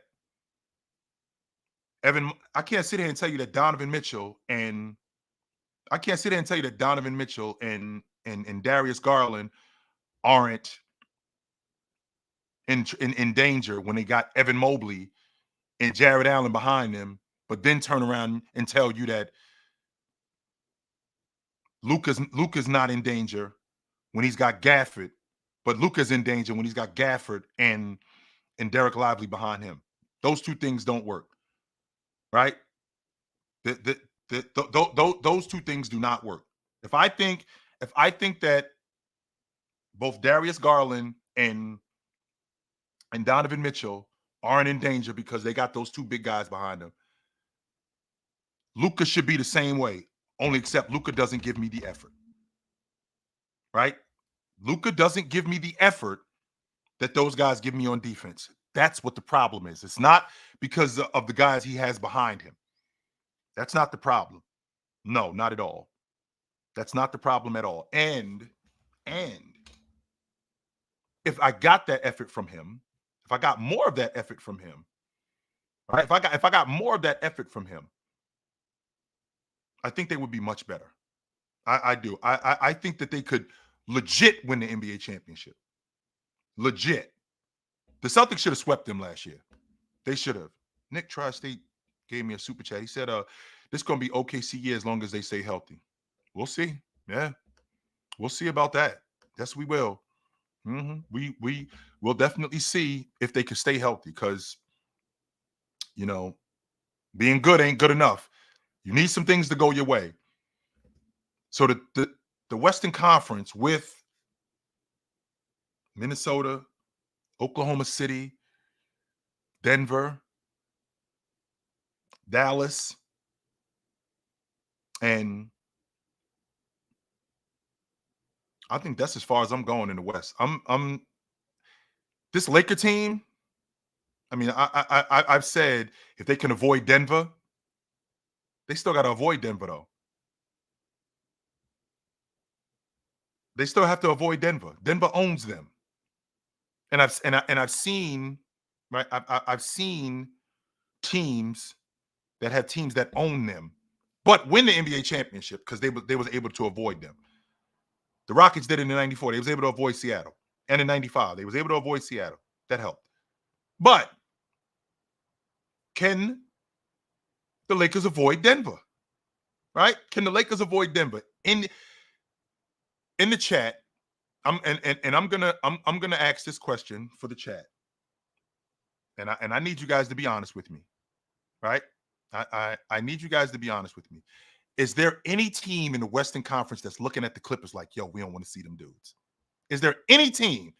I can't sit here and tell you that Donovan Mitchell and Darius Garland aren't in danger when they got Evan Mobley and Jared Allen behind them, but then turn around and tell you that Luka's not in danger when he's got Gafford, but Luka's in danger when he's got Gafford and Derek Lively behind him. Those two things don't work, right? Those two things do not work. If I think that both Darius Garland and Donovan Mitchell aren't in danger because they got those two big guys behind them, Luka should be the same way, only except Luka doesn't give me the effort, right? Luka doesn't give me the effort that those guys give me on defense. That's what the problem is. It's not because of the guys he has behind him. That's not the problem. No, not at all. That's not the problem at all. And if I got that effort from him, if I got more of that effort from him, right? If I got more of that effort from him, I think they would be much better. I do. I think that they could legit win the NBA championship. Legit. The Celtics should have swept them last year. They should have. Nick Tri-State gave me a super chat. He said, This going to be OKC year as long as they stay healthy. We'll see. Yeah, we'll see about that. Yes, we will. We will definitely see if they can stay healthy because you know being good ain't good enough. You need some things to go your way. So the Western Conference with Minnesota, Oklahoma City, Denver, Dallas, and I think that's as far as I'm going in the West. I'm this Laker team. I mean, I've said if they can avoid Denver, they still got to avoid Denver though. They still have to avoid Denver. Denver owns them, and I've seen right. I've seen teams that have teams that own them, but win the NBA championship because they was able to avoid them. The Rockets did it in '94. They was able to avoid Seattle, and in '95 they was able to avoid Seattle. That helped. But can the Lakers avoid Denver? Right? Can the Lakers avoid Denver? In the chat, I'm gonna ask this question for the chat, and I need you guys to be honest with me, right? I need you guys to be honest with me. Is there any team in the Western Conference that's looking at the Clippers like, yo, we don't want to see them dudes? Is there any team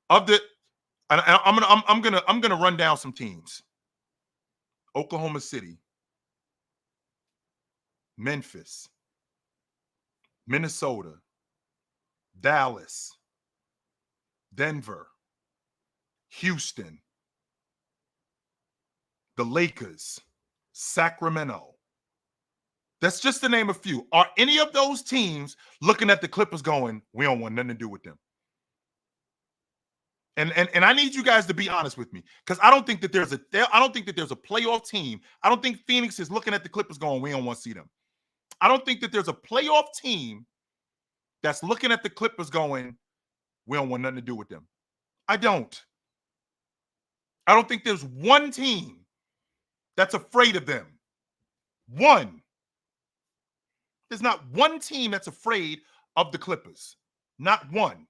of the? And I'm gonna run down some teams. Oklahoma City, Memphis, Minnesota, Dallas, Denver, Houston, the Lakers, Sacramento. That's just to name a few. Are any of those teams looking at the Clippers going, we don't want nothing to do with them? And I need you guys to be honest with me because I don't think that there's a playoff team. I don't think Phoenix is looking at the Clippers going, we don't want to see them. I don't think that there's a playoff team that's looking at the Clippers going, we don't want nothing to do with them. I don't think there's one team that's afraid of them. One. There's not one team that's afraid of the Clippers. Not one.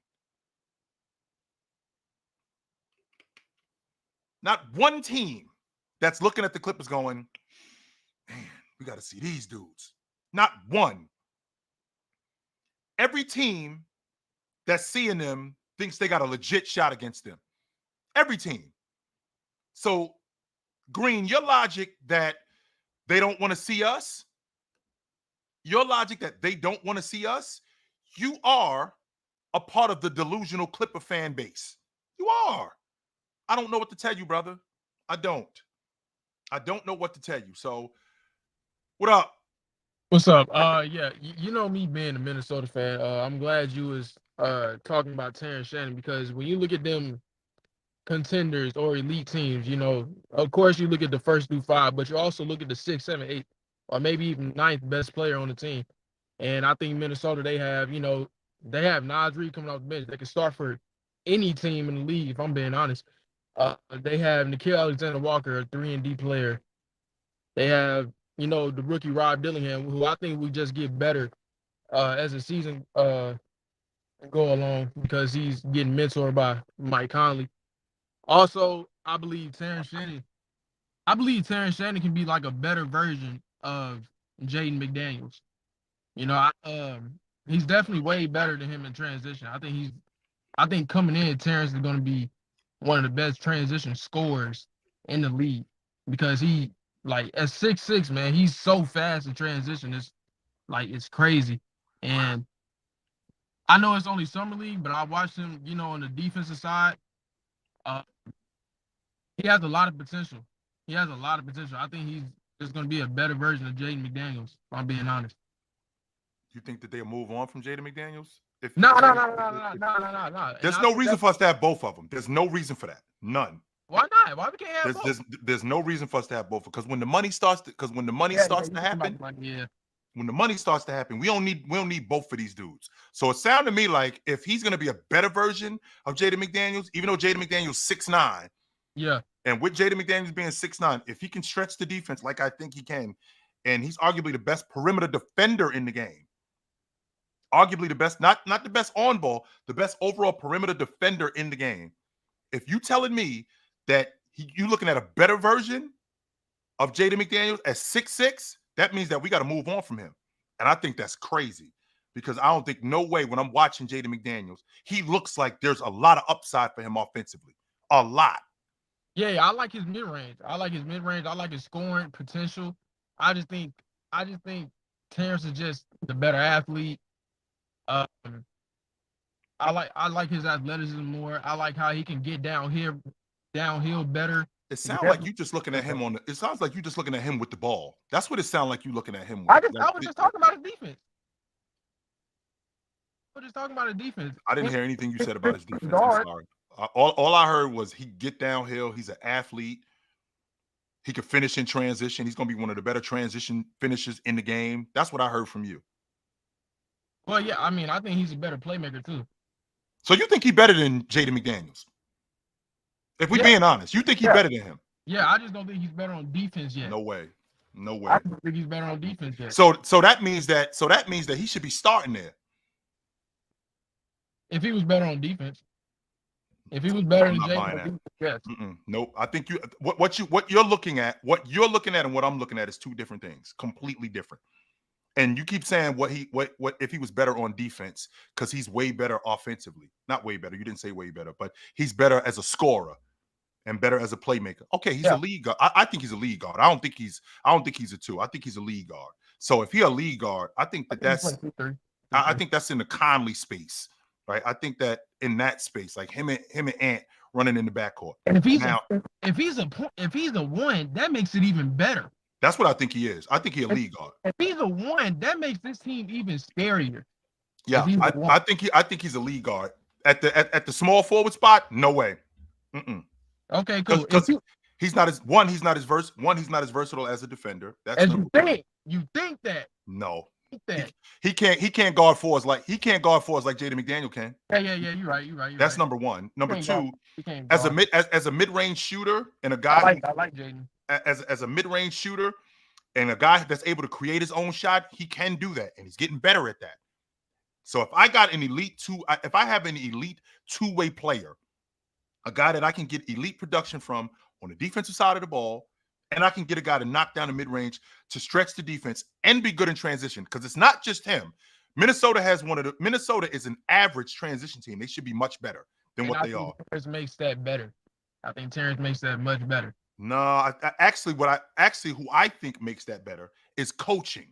Not one team that's looking at the Clippers going, man, we got to see these dudes. Not one. Every team that's seeing them thinks they got a legit shot against them. Every team. So, Green, your logic that they don't want to see us, you are a part of the delusional Clipper fan base. You are. I don't know what to tell you, brother. I don't know what to tell you. So, what up? What's up? Yeah, you know me being a Minnesota fan. I'm glad you was talking about Terrence Shannon because when you look at them contenders or elite teams, of course you look at the first through five, but you also look at the six, seven, eight, or maybe even ninth best player on the team. And I think Minnesota, they have Naz Reid coming off the bench. They can start for any team in the league, if I'm being honest. They have Nickeil Alexander-Walker, a 3-and-D player. They have, the rookie Rob Dillingham, who I think will just get better as the season go along because he's getting mentored by Mike Conley. Also, I believe Terrence Shannon can be like a better version of Jaden McDaniels. He's definitely way better than him in transition. I think coming in, Terrence is going to be one of the best transition scorers in the league because he like at 6'6", man, he's so fast in transition. It's crazy. And I know it's only summer league, but I watched him, on the defensive side. Uh, he has a lot of potential. I think he's just going to be a better version of Jaden McDaniels, if I'm being honest. You think that they'll move on from Jaden McDaniels? No. There's no reason for us to have both of them. There's no reason for that. None. Why not? Why we can't have both? There's no reason for us to have both because when the money starts to happen, when the money starts to happen, we don't need both of these dudes. So it sounded to me like if he's going to be a better version of Jaden McDaniels, even though Jaden McDaniels 6'9", yeah, and with Jaden McDaniels being 6'9", if he can stretch the defense like I think he can, and he's arguably the best perimeter defender in the game. Arguably the best, not the best on ball, the best overall perimeter defender in the game. If you telling me that you looking at a better version of Jaden McDaniels at 6'6", that means that we got to move on from him. And I think that's crazy because I don't think no way when I'm watching Jaden McDaniels, he looks like there's a lot of upside for him offensively. A lot. Yeah, I like his mid range. I like his scoring potential. I just think Terrence is just the better athlete. Um, I like his athleticism more. I like how he can get downhill better. It sounds like you just looking at him on the. It sounds like you just looking at him with the ball. That's what it sounds like you looking at him with. I was just talking about his defense. We're just talking about his defense. I didn't hear anything you said about his defense. I'm sorry. All I heard was he get downhill. He's an athlete. He could finish in transition. He's going to be one of the better transition finishers in the game. That's what I heard from you. Well, yeah, I mean, I think he's a better playmaker too. So you think he's better than Jaden McDaniels? If we're being honest, you think he's better than him? Yeah, I just don't think he's better on defense yet. No way. No way. I don't think he's better on defense yet. So that means that he should be starting there. If he was better on defense. If he was better than Jaden, yes. Nope. I think what you're looking at and what I'm looking at is two different things, completely different. And you keep saying what if he was better on defense because he's way better offensively. Not way better. You didn't say way better, but he's better as a scorer and better as a playmaker. Okay, he's a lead guard. I think he's a lead guard. I don't think he's a 2. I think he's a lead guard. So if he's a lead guard, I think that's in the Conley space. Right, I think that in that space, like him and Ant running in the backcourt. And if he's a 1, that makes it even better. That's what I think he is. I think he's a lead guard. If he's a 1, that makes this team even scarier. Yeah, I think he's a lead guard at the small forward spot. No way. Okay, cool. Because he's not as versatile as a defender. That's you think that? No. He can't guard fours like Jaden McDaniel can. Yeah, you're right. That's number one. Number two, as a mid-range shooter and a guy I like Jaden. As a mid-range shooter and a guy that's able to create his own shot, he can do that, and he's getting better at that. So if I have an elite two-way player, a guy that I can get elite production from on the defensive side of the ball, and I can get a guy to knock down the mid-range to stretch the defense and be good in transition, because it's not just him. Minnesota is an average transition team. They should be much better than what they are. Terrence makes that better. I think Terrence makes that much better. No, who I think makes that better is coaching.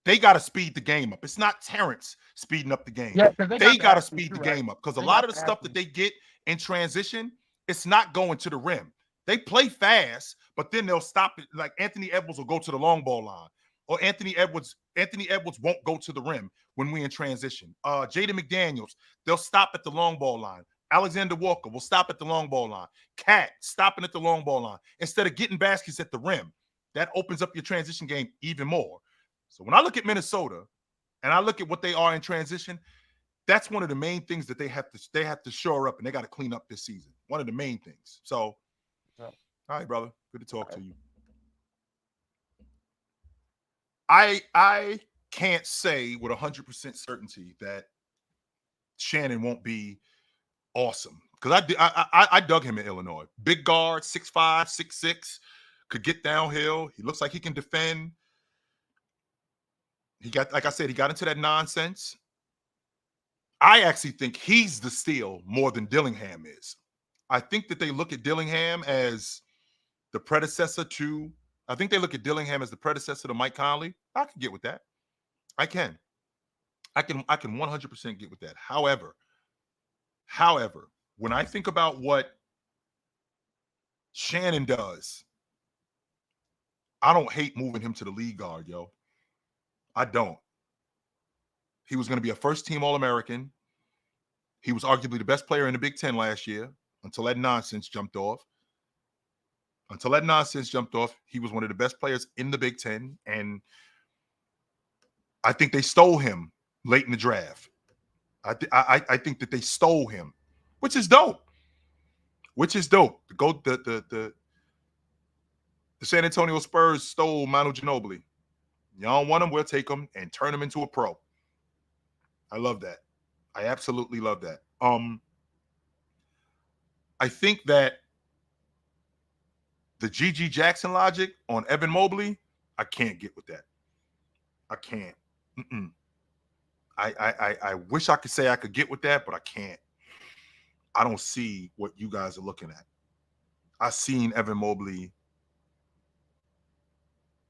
They got to speed the game up. It's not Terrence speeding up the game. Yeah, they got to speed the game up, because a lot of the stuff that they get in transition, it's not going to the rim. They play fast, but then they'll stop it. Like Anthony Edwards will go to the long ball line, or Anthony Edwards won't go to the rim when we're in transition. Jaden McDaniels, they'll stop at the long ball line. Alexander Walker will stop at the long ball line. Cat stopping at the long ball line instead of getting baskets at the rim. That opens up your transition game even more. So when I look at Minnesota and I look at what they are in transition, that's one of the main things that they have to shore up, and they got to clean up this season. One of the main things. So. All right, brother. Good to talk to you. I can't say with 100% certainty that Shannon won't be awesome, because I dug him in Illinois. Big guard, 6'5", 6'6", could get downhill. He looks like he can defend. He got into that nonsense. I actually think he's the steal more than Dillingham is. I think that they look at Dillingham as the predecessor to, I think they look at Dillingham as the predecessor to Mike Conley. I can get with that. I can 100% get with that. However, when I think about what Shannon does, I don't hate moving him to the lead guard, yo. I don't. He was going to be a first-team All-American. He was arguably the best player in the Big Ten last year until that nonsense jumped off. He was one of the best players in the Big Ten, and I think they stole him late in the draft. I think that they stole him, which is dope. The San Antonio Spurs stole Manu Ginobili. Y'all want him, we'll take him and turn him into a pro. I love that. I absolutely love that. I think that the GG Jackson logic on Evan Mobley, I can't get with that. I can't. Mm-mm. I wish I could say I could get with that, but I can't. I don't see what you guys are looking at. I've seen Evan Mobley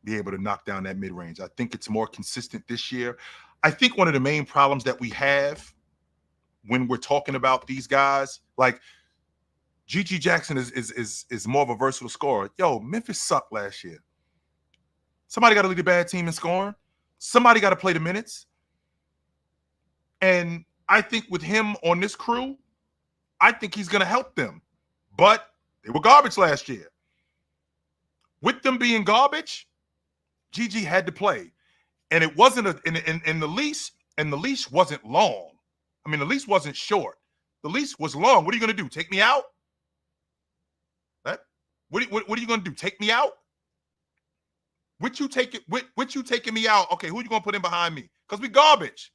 be able to knock down that mid range. I think it's more consistent this year. I think one of the main problems that we have when we're talking about these guys, like GG Jackson is more of a versatile scorer. Yo, Memphis sucked last year. Somebody got to lead a bad team in scoring. Somebody got to play the minutes. And I think with him on this crew, I think he's going to help them. But they were garbage last year. With them being garbage, GG had to play. And it wasn't in the leash, and the leash wasn't long. I mean, the leash wasn't short. The leash was long. What are you going to do? Take me out? What are you going to do? Take me out? With you taking me out, okay, who are you going to put in behind me? Because we garbage.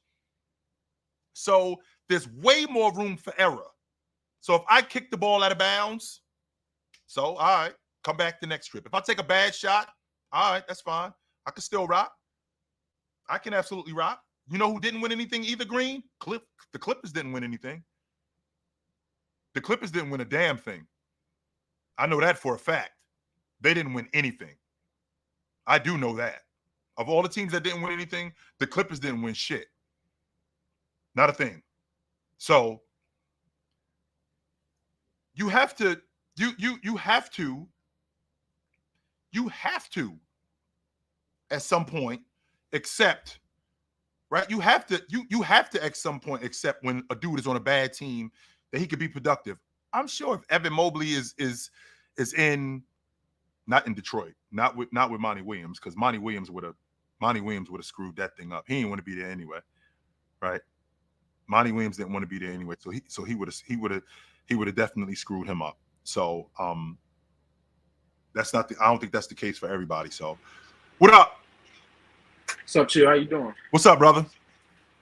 So there's way more room for error. So if I kick the ball out of bounds, so, all right, come back the next trip. If I take a bad shot, all right, that's fine. I can still rock. I can absolutely rock. You know who didn't win anything either, Green? The Clippers didn't win anything. The Clippers didn't win a damn thing. I know that for a fact. They didn't win anything. I do know that. Of all the teams that didn't win anything, the Clippers didn't win shit. Not a thing. So you have to at some point accept, right? You have to at some point accept when a dude is on a bad team that he could be productive. I'm sure if Evan Mobley is in, not in Detroit, not with Monty Williams, because Monty Williams would have screwed that thing up. He didn't want to be there anyway, right? Monty Williams didn't want to be there anyway, so he would have definitely screwed him up. So that's not I don't think that's the case for everybody. So what up? What's up, Chill? How you doing? What's up, brother?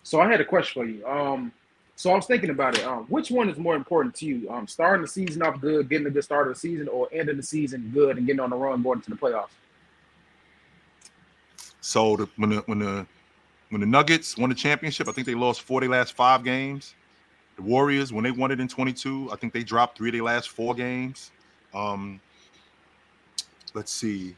So I had a question for you. So I was thinking about it. Which one is more important to you? Starting the season off good, getting a good start of the season, or ending the season good and getting on the run going to the playoffs? So when the Nuggets won the championship, I think they lost 4 of their last 5 games. The Warriors, when they won it in 22, I think they dropped 3 of their last 4 games. Let's see.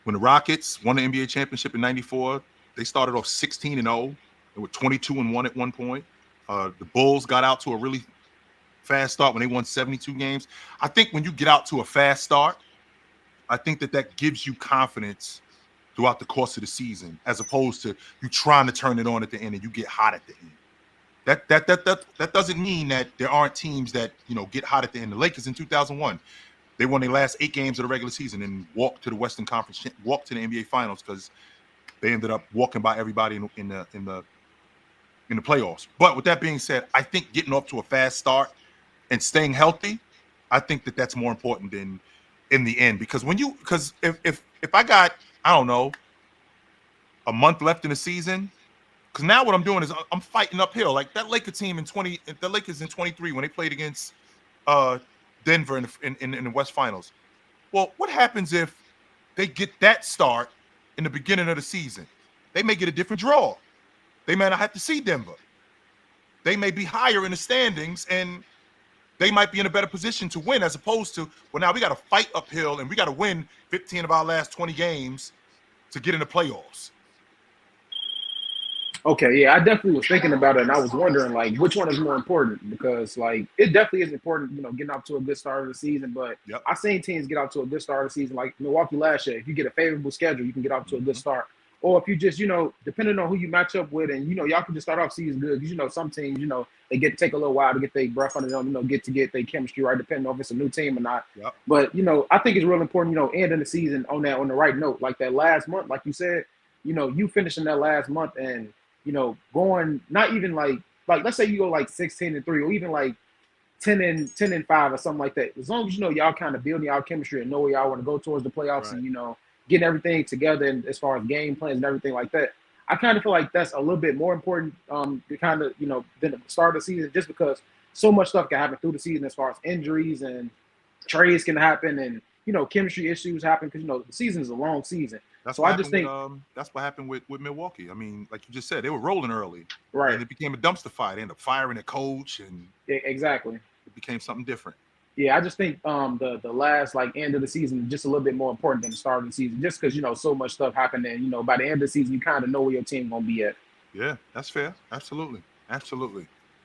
When the Rockets won the NBA championship in 94, they started off 16-0. They were 22-1 at one point. The Bulls got out to a really fast start when they won 72 games. I think when you get out to a fast start, I think that gives you confidence throughout the course of the season, as opposed to you trying to turn it on at the end and you get hot at the end. That doesn't mean that there aren't teams that, get hot at the end. The Lakers in 2001, they won their last 8 games of the regular season and walked to the Western Conference, walked to the NBA Finals because they ended up walking by everybody in the playoffs. But with that being said, I think getting off to a fast start and staying healthy, I think that's more important than in the end. Because if I got, I don't know, a month left in the season, because now what I'm doing is I'm fighting uphill. Like that Lakers team the Lakers in 23 when they played against Denver in the West Finals. Well, what happens if they get that start in the beginning of the season? They may get a different draw. They may not have to see Denver. They may be higher in the standings, and they might be in a better position to win, as opposed to, well, now we got to fight uphill and we got to win 15 of our last 20 games to get in the playoffs. Okay, yeah, I definitely was thinking about it, and I was wondering, like, which one is more important? Because, like, it definitely is important, getting off to a good start of the season. But Yep. I've seen teams get off to a good start of the season, like Milwaukee last year. If you get a favorable schedule, you can get off to a good start. Or if you just, depending on who you match up with, and, y'all can just start off season good. Because, some teams, they take a little while to get their breath under them, get their chemistry right, depending on if it's a new team or not. Yep. But, I think it's real important, ending the season on the right note. Like that last month, like you said, you finishing that last month and, going not even like let's say you go like 16-3 or even like 10-5 or something like that. As long as y'all kind of building y'all chemistry and know where y'all want to go towards the playoffs, right. and getting everything together and as far as game plans and everything like that. I kind of feel like that's a little bit more important to kind of, than the start of the season, just because so much stuff can happen through the season as far as injuries and trades can happen and, chemistry issues happen because, the season is a long season. That's So what I just happened think, with that's what happened with Milwaukee. I mean, like you just said, they were rolling early, right, and it became a dumpster fire. They ended up firing their coach, and exactly. it became something different. Yeah, I just think the last end of the season is just a little bit more important than the start of the season, just because so much stuff happened, and by the end of the season you kind of know where your team gonna be at. Yeah, that's fair. Absolutely. Good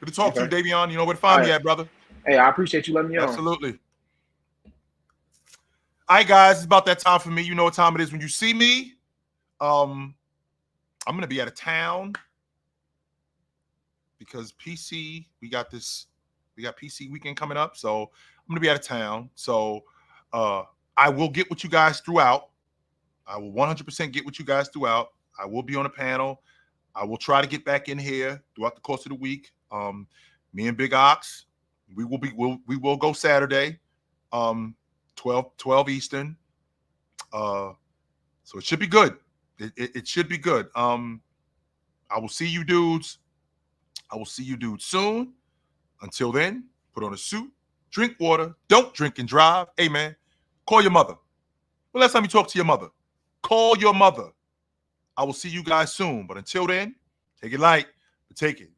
to talk to you, Okay. Davion. You know where to All find me right. at, brother. Hey, I appreciate you letting me on. Absolutely. All right, guys, it's about that time for me. You know what time it is when you see me. I'm gonna be out of town because PC, we got PC weekend coming up, so I'm gonna be out of town. So I will get with you guys throughout. I will 100% get with you guys throughout. I will be on a panel. I will try to get back in here throughout the course of the week. Me and Big Ox, we will go Saturday, 12 Eastern. So it should be good. It should be good. I will see you dudes. I will see you dudes soon. Until then, put on a suit, drink water, don't drink and drive. Hey man, call your mother. When last time you talked to your mother? Call your mother. I will see you guys soon. But until then, take it light, but take it.